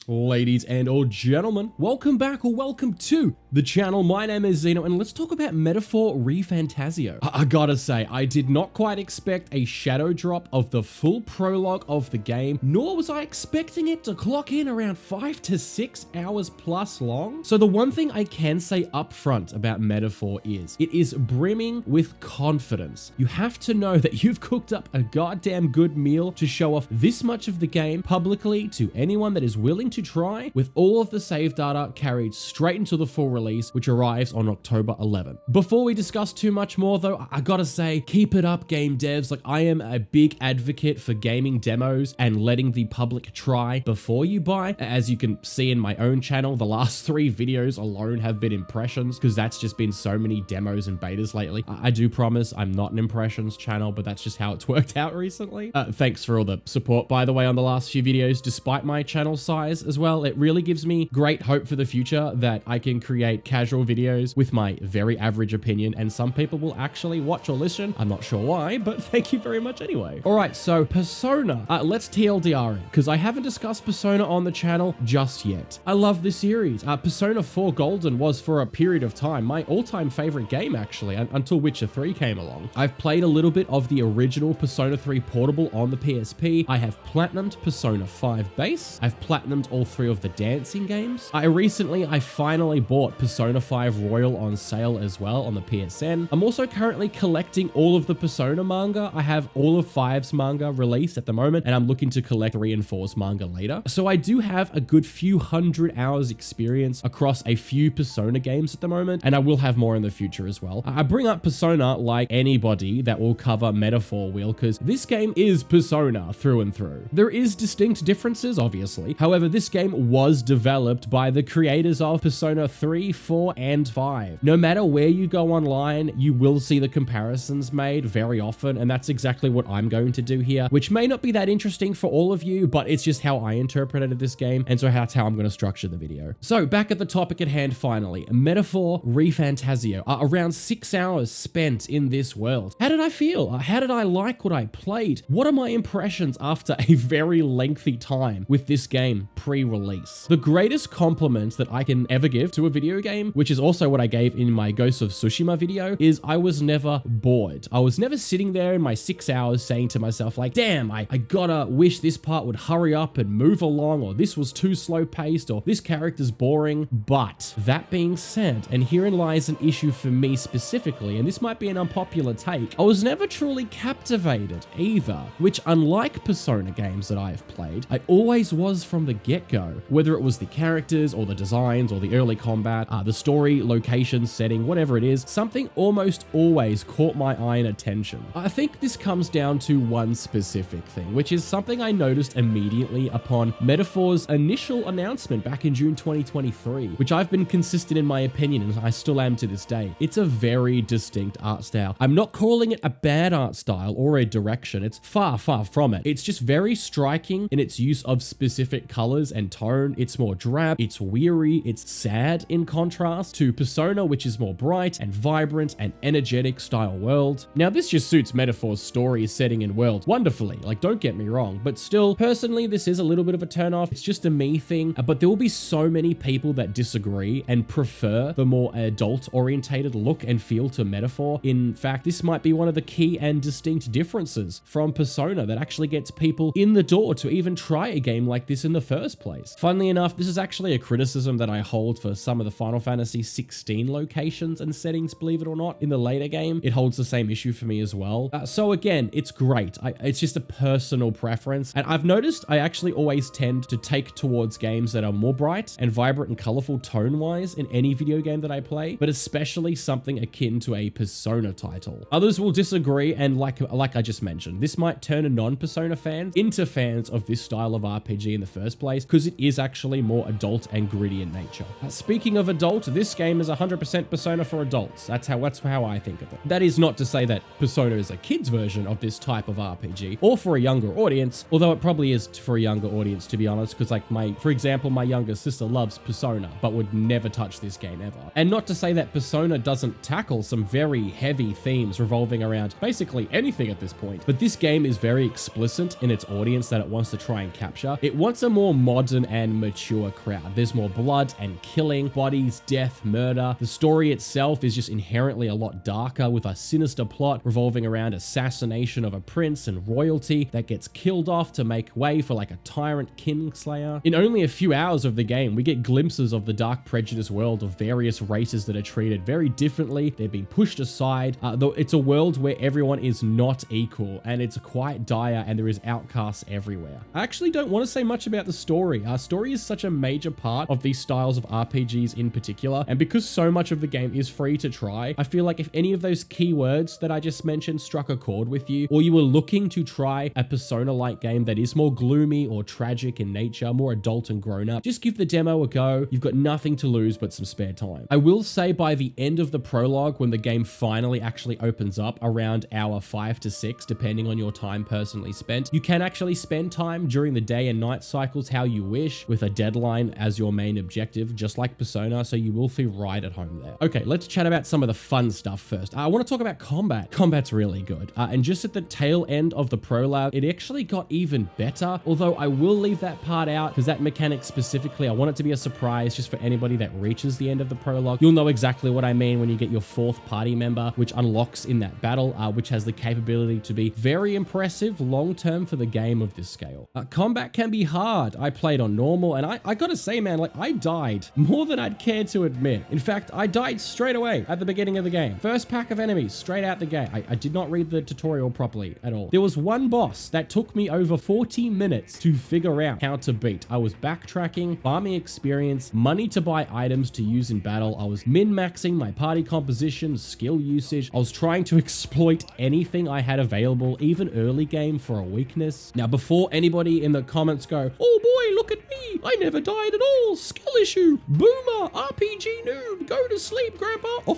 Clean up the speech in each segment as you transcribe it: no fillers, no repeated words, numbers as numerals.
Ladies and or gentlemen, welcome back or welcome to the channel. My name is Zeno and let's talk about Metaphor ReFantazio. I gotta say, I did not quite expect a shadow drop of the full prologue of the game, nor was I expecting it to clock in around 5 to 6 hours plus long. So the one thing I can say up front about Metaphor is, it is brimming with confidence. You have to know that you've cooked up a goddamn good meal to show off this much of the game publicly to anyone that is willing to try, with all of the save data carried straight into the full release, which arrives on October 11th. Before we discuss too much more though, I gotta say, keep it up, game devs. Like, I am a big advocate for gaming demos and letting the public try before you buy. As you can see in my own channel, the last 3 videos alone have been impressions, because that's just been so many demos and betas lately. I do promise I'm not an impressions channel, but that's just how it's worked out recently. Thanks for all the support, by the way, on the last few videos, despite my channel size as well. It really gives me great hope for the future that I can create casual videos with my very average opinion, and some people will actually watch or listen. I'm not sure why, but thank you very much anyway. All right, so Persona. Let's TLDR it, because I haven't discussed Persona on the channel just yet. I love this series. Persona 4 Golden was, for a period of time, my all-time favorite game, actually, until Witcher 3 came along. I've played a little bit of the original Persona 3 Portable on the PSP. I have platinumed Persona 5 Base. I've platinumed all 3 of the dancing games. I finally bought Persona 5 Royal on sale as well on the PSN. I'm also currently collecting all of the Persona manga. I have all of 5's manga released at the moment, and I'm looking to collect 3 and 4's manga later. So I do have a good few hundred hours experience across a few Persona games at the moment, and I will have more in the future as well. I bring up Persona like anybody that will cover Metaphor will, because this game is Persona through and through. There is distinct differences, obviously. However, this game was developed by the creators of Persona 3, 4, and 5. No matter where you go online, you will see the comparisons made very often, and that's exactly what I'm going to do here, which may not be that interesting for all of you, but it's just how I interpreted this game, and so that's how I'm going to structure the video. So back at the topic at hand finally, Metaphor ReFantazio. Around 6 hours spent in this world. How did I feel? How did I like what I played? What are my impressions after a very lengthy time with this game pre-release? The greatest compliment that I can ever give to a video game, which is also what I gave in my Ghost of Tsushima video, is I was never bored. I was never sitting there in my 6 hours saying to myself like, damn, I gotta wish this part would hurry up and move along, or this was too slow paced, or this character's boring. But that being said, and herein lies an issue for me specifically, and this might be an unpopular take, I was never truly captivated either, which, unlike Persona games that I have played, I always was from the get-go. Whether it was the characters or the designs or the early combat, the story, location, setting, whatever it is, something almost always caught my eye and attention. I think this comes down to one specific thing, which is something I noticed immediately upon Metaphor's initial announcement back in June 2023, which I've been consistent in my opinion, and I still am to this day. It's a very distinct art style. I'm not calling it a bad art style or a direction. It's far, far from it. It's just very striking in its use of specific colors and tone. It's more drab, it's weary, it's sad, in contrast to Persona, which is more bright and vibrant and energetic style world. Now, this just suits Metaphor's story, setting, and world wonderfully, like, don't get me wrong, but still, personally, this is a little bit of a turnoff. It's just a me thing, but there will be so many people that disagree and prefer the more adult-orientated look and feel to Metaphor. In fact, this might be one of the key and distinct differences from Persona that actually gets people in the door to even try a game like this in the first place. Funnily enough, this is actually a criticism that I hold for some of the Final Fantasy 16 locations and settings, believe it or not. In the later game, it holds the same issue for me as well. So again, it's great. It's just a personal preference. And I've noticed I actually always tend to take towards games that are more bright and vibrant and colorful tone-wise in any video game that I play, but especially something akin to a Persona title. Others will disagree, and like I just mentioned, this might turn a non-Persona fan into fans of this style of RPG in the first place, because it is actually more adult and gritty in nature. Speaking of adult, this game is 100% Persona for adults. That's how I think of it. That is not to say that Persona is a kid's version of this type of RPG, or for a younger audience, although it probably is for a younger audience, to be honest, because like for example, my younger sister loves Persona, but would never touch this game ever. And not to say that Persona doesn't tackle some very heavy themes revolving around basically anything at this point, but this game is very explicit in its audience that it wants to try and capture. It wants a more modern modern and mature crowd. There's more blood and killing, bodies, death, murder. The story itself is just inherently a lot darker, with a sinister plot revolving around assassination of a prince and royalty that gets killed off to make way for like a tyrant kingslayer. In only a few hours of the game, we get glimpses of the dark prejudice world of various races that are treated very differently. They're being pushed aside, though it's a world where everyone is not equal, and it's quite dire, and there is outcasts everywhere. I actually don't want to say much about the story. Story is such a major part of these styles of RPGs in particular, and because so much of the game is free to try, I feel like if any of those keywords that I just mentioned struck a chord with you, or you were looking to try a Persona-like game that is more gloomy or tragic in nature, more adult and grown up, just give the demo a go. You've got nothing to lose but some spare time. I will say by the end of the prologue, when the game finally actually opens up around hour 5 to 6, depending on your time personally spent, you can actually spend time during the day and night cycles how you wish, with a deadline as your main objective, just like Persona, so you will feel right at home there. Okay, let's chat about some of the fun stuff first. I want to talk about combat. Combat's really good. And just at the tail end of the prologue, it actually got even better, although I will leave that part out because that mechanic specifically, I want it to be a surprise just for anybody that reaches the end of the prologue. You'll know exactly what I mean when you get your 4th party member, which unlocks in that battle, which has the capability to be very impressive long-term for the game of this scale. Combat can be hard. I played on normal, and I gotta say, man, like, I died more than I'd care to admit. In fact, I died straight away at the beginning of the game. First pack of enemies, straight out the gate. I did not read the tutorial properly at all. There was one boss that took me over 40 minutes to figure out how to beat. I was backtracking, farming experience, money to buy items to use in battle. I was min-maxing my party composition, skill usage. I was trying to exploit anything I had available, even early game, for a weakness. Now, before anybody in the comments go, "Oh boy, look at me, I never died at all, skill issue, boomer, RPG noob, go to sleep, grandpa, oh!"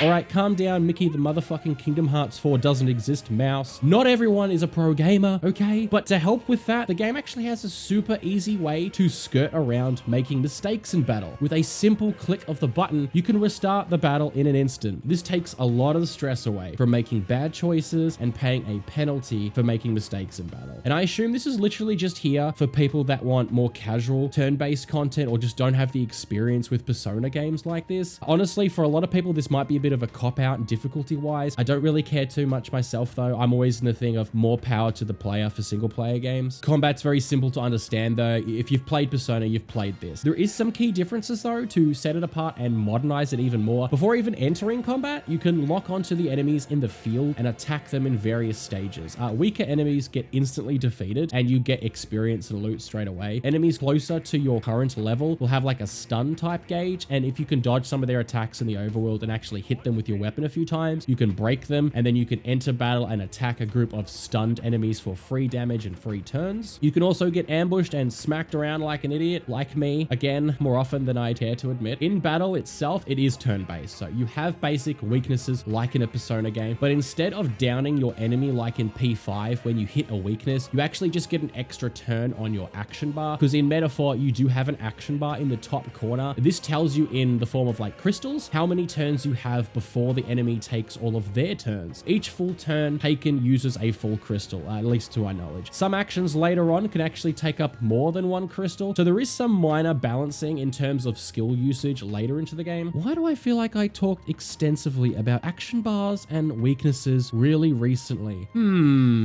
All right, calm down, Mickey the motherfucking Kingdom Hearts 4 doesn't exist mouse. Not everyone is a pro gamer, okay? But to help with that, the game actually has a super easy way to skirt around making mistakes in battle. With a simple click of the button, you can restart the battle in an instant. This takes a lot of the stress away from making bad choices and paying a penalty for making mistakes in battle. And I assume this is literally just here for people that want more casual turn-based content or just don't have the experience with Persona games like this. Honestly, for a lot of people, this might be a bit of a cop-out difficulty-wise. I don't really care too much myself, though. I'm always in the thing of more power to the player for single-player games. Combat's very simple to understand, though. If you've played Persona, you've played this. There is some key differences, though, to set it apart and modernize it even more. Before even entering combat, you can lock onto the enemies in the field and attack them in various stages. Weaker enemies get instantly defeated, and you get experience and loot straight away. Enemies closer to your current level will have like a stun type gauge, and if you can dodge some of their attacks in the overworld and actually hit them with your weapon a few times, you can break them, and then you can enter battle and attack a group of stunned enemies for free damage and free turns. You can also get ambushed and smacked around like an idiot, like me, again, more often than I care to admit. In battle itself, it is turn-based, so you have basic weaknesses like in a Persona game, but instead of downing your enemy like in P5 when you hit a weakness, you actually just get an extra turn on your action bar, because in Metaphor, you do have an action bar in the top corner. This tells you in the form of like crystals how many turns you have before the enemy takes all of their turns. Each full turn taken uses a full crystal, at least to our knowledge. Some actions later on can actually take up more than one crystal, so there is some minor balancing in terms of skill usage later into the game. Why do I feel like I talked extensively about action bars and weaknesses really recently?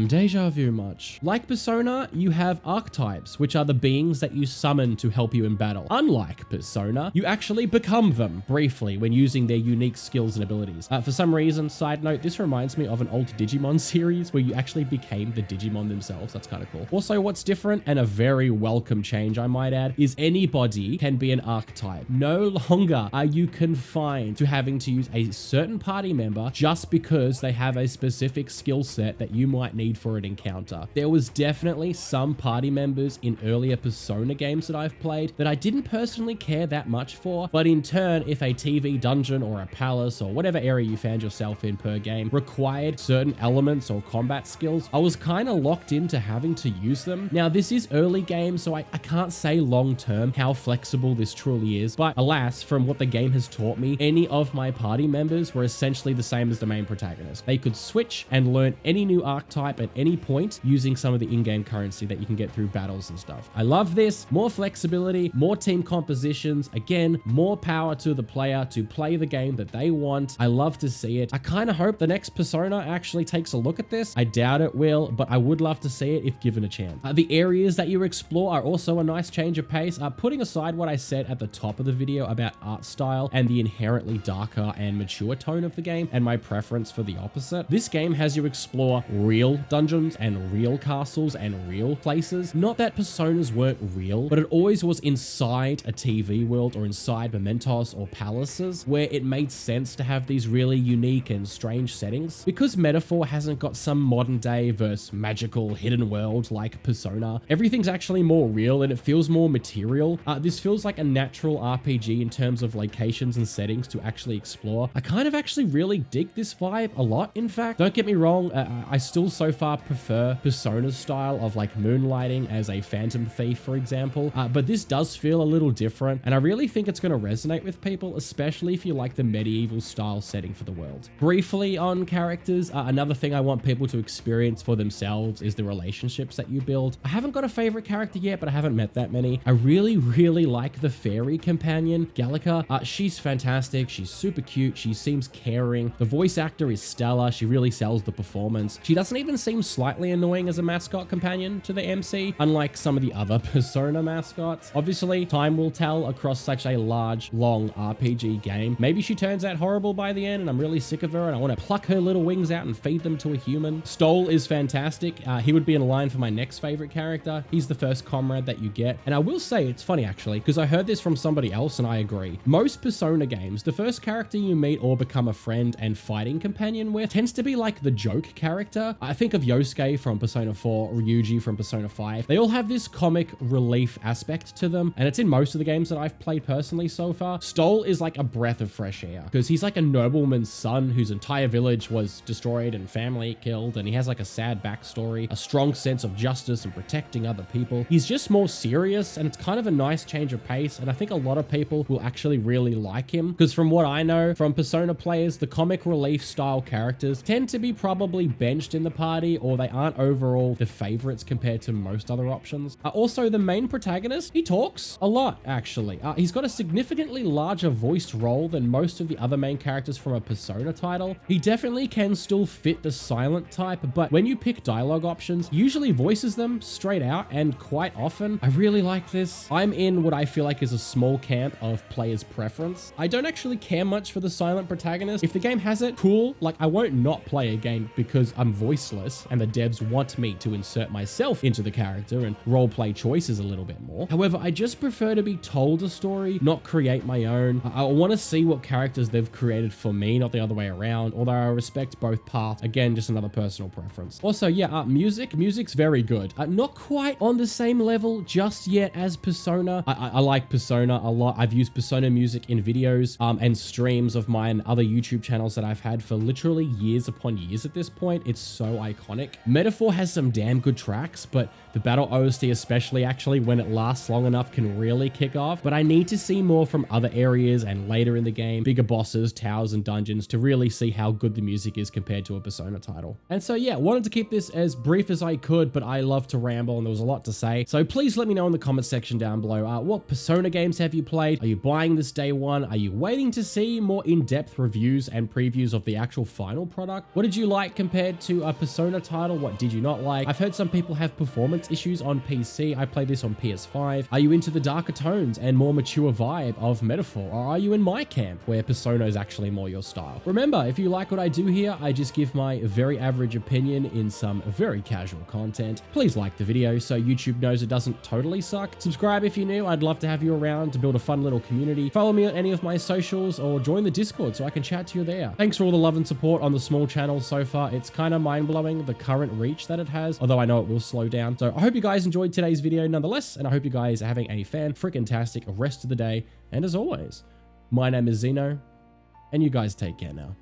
Deja vu much. Like Persona, you have archetypes, which are the beings that you summon to help you in battle. Unlike Persona, you actually become them briefly when using their unique skills and abilities. For some reason, side note, this reminds me of an old Digimon series where you actually became the Digimon themselves. That's kind of cool. Also, what's different, and a very welcome change I might add, is anybody can be an archetype. No longer are you confined to having to use a certain party member just because they have a specific skill set that you might need for an encounter. There was definitely some party members in earlier Persona games that I've played that I didn't personally care that much for, but in turn, if a TV dungeon or a palace or whatever area you found yourself in per game required certain elements or combat skills, I was kind of locked into having to use them. Now, this is early game, so I can't say long term how flexible this truly is, but alas, from what the game has taught me, any of my party members were essentially the same as the main protagonist. They could switch and learn any new archetype at any point using some of the in-game currency that you can get through battles and stuff. I love this. More flexibility, more team compositions. Again, more power to the player to play the game that they want. I love to see it. I kind of hope the next Persona actually takes a look at this. I doubt it will, but I would love to see it if given a chance. The areas that you explore are also a nice change of pace. Putting aside what I said at the top of the video about art style and the inherently darker and mature tone of the game and my preference for the opposite, this game has you explore real dungeons and real castles and real places. Not that Personas weren't real, but it always was inside a TV world or inside mementos or palaces where it made sense to have these really unique and strange settings. Because Metaphor hasn't got some modern day versus magical hidden world like Persona, everything's actually more real and it feels more material. This feels like a natural RPG in terms of locations and settings to actually explore. I kind of actually really dig this vibe a lot, in fact. Don't get me wrong, I still so far prefer Persona's style of like moonlighting as a phantom thief, for example, but this does feel a little different, and I really think it's going to resonate with people, especially if you like the medieval style setting for the world. Briefly on characters, another thing I want people to experience for themselves is the relationships that you build. I haven't got a favorite character yet, but I haven't met that many. I really like the fairy companion, Gallica. She's fantastic. She's super cute. She seems caring. The voice actor is stellar. She really sells the performance. She doesn't even seem slightly annoying as a mascot companion to the MC, unlike some of the other Persona mascots. Obviously, time will tell across such a large, long RPG game. Maybe she turns out horrible by the end and I'm really sick of her and I want to pluck her little wings out and feed them to a human. Stoll is fantastic. He would be in line for my next favorite character. He's the first comrade that you get. And I will say, it's funny actually, because I heard this from somebody else and I agree. Most Persona games, the first character you meet or become a friend and fighting companion with tends to be like the joke character. I think of Yosuke from Persona 4, Ryuji from Persona 5. They all have this comic relief aspect to them, and it's in most of the games that I've played personally so far. Stoll is like a breath of fresh air because he's like a nobleman's son whose entire village was destroyed and family killed, and he has like a sad backstory, a strong sense of justice and protecting other people. He's just more serious, and it's kind of a nice change of pace, and I think a lot of people will actually really like him because from what I know from Persona players, the comic relief style characters tend to be probably benched in the party, or they aren't overall the favorites compared to most other options. Also, the main protagonist, he talks a lot actually. He's got a significantly larger voiced role than most of the other main characters from a Persona title. He definitely can still fit the silent type, but when you pick dialogue options, he usually voices them straight out, and quite often. I really like this. I'm in what I feel like is a small camp of players' preference. I don't actually care much for the silent protagonist. If the game has it, cool. Like, I won't not play a game because I'm voiceless and the devs want me to insert myself into the character and roleplay choices a little bit more. However, I just prefer to be told a story, not create my own. I want to see what characters they've created for me, not the other way around, although I respect both paths. Again, just another personal preference. Also, yeah, music's very good. Not quite on the same level just yet as Persona. I like Persona a lot. I've used Persona music in videos and streams of mine, other YouTube channels that I've had for literally years upon years at this point. It's so iconic. Metaphor has some damn good tracks, but the battle OST especially, actually, when it lasts long enough, can really kick off. But I need to see more from other areas and later in the game, bigger bosses, towers, and dungeons to really see how good the music is compared to a Persona title. And so yeah, wanted to keep this as brief as I could, but I love to ramble and there was a lot to say. So please let me know in the comment section down below, what Persona games have you played? Are you buying this day one? Are you waiting to see more in-depth reviews and previews of the actual final product? What did you like compared to a Persona title? What did you not like? I've heard some people have performance issues on PC. I played this on PS5. Are you into the darker tones and more mature vibe of Metaphor? Or are you in my camp where Persona is actually more your style? Remember, if you like what I do here, I just give my very average opinion in some very casual content. Please like the video so YouTube knows it doesn't totally suck. Subscribe if you're new. I'd love to have you around to build a fun little community. Follow me on any of my socials or join the Discord so I can chat to you there. Thanks for all the love and support on the small channel so far. It's kind of mind-blowing the current reach that it has, although I know it will slow down. So I hope you guys enjoyed today's video nonetheless, and I hope you guys are having a fan-freaking-tastic rest of the day. And as always, my name is Zeno, and you guys take care now.